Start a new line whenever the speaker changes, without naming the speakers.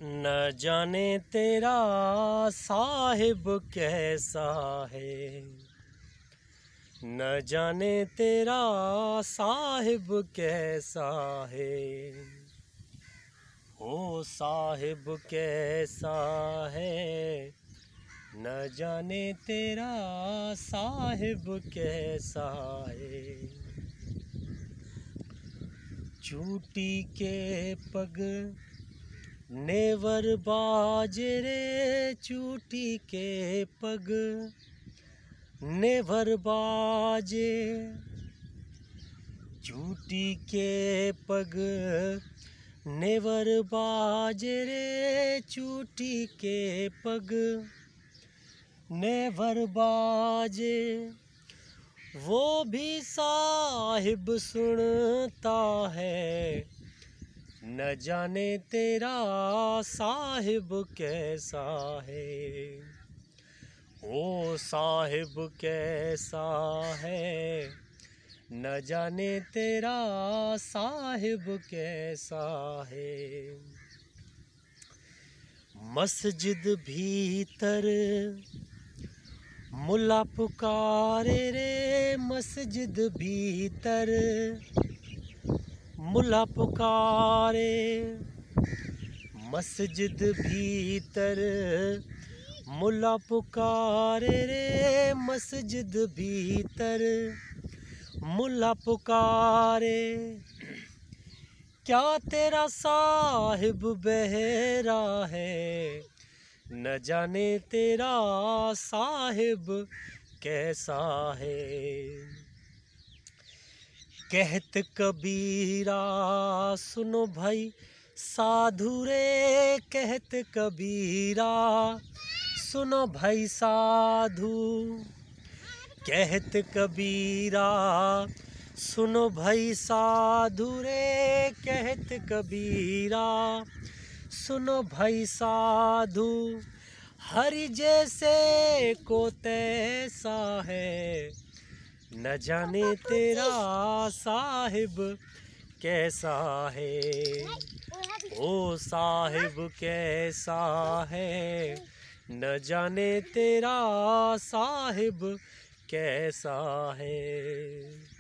न जाने तेरा साहिब कैसा है, न जाने तेरा साहिब कैसा है। ओ साहिब कैसा है, न जाने तेरा साहिब कैसा है। चूटी के पग नेवर बाजे रे, चूटी के पग नेवर बाजे, चूटी के पग नेवर बाजे रे, चूटी के पग नेवर बाजे। वो भी साहिब सुनता है, न जाने तेरा साहिब कैसा है। ओ साहिब कैसा है, न जाने तेरा साहिब कैसा है। मस्जिद भीतर मुल्ला पुकारे रे, मस्जिद भीतर मुल्ला पुकारे। मस्जिद भीतर मुल्ला पुकारे रे, मस्जिद भीतर मुल्ला पुकारे। क्या तेरा साहिब बहरा है, न जाने तेरा साहिब कैसा है। कहत कबीरा सुनो भाई साधु रे, कहत कबीरा सुनो भाई साधु। कहत कबीरा सुनो भाई साधु रे, कहत कबीरा सुनो भाई साधु। हरि जैसे को तैसा है, न जाने तेरा साहिब कैसा है। ओ साहिब कैसा है, न जाने तेरा साहिब कैसा है।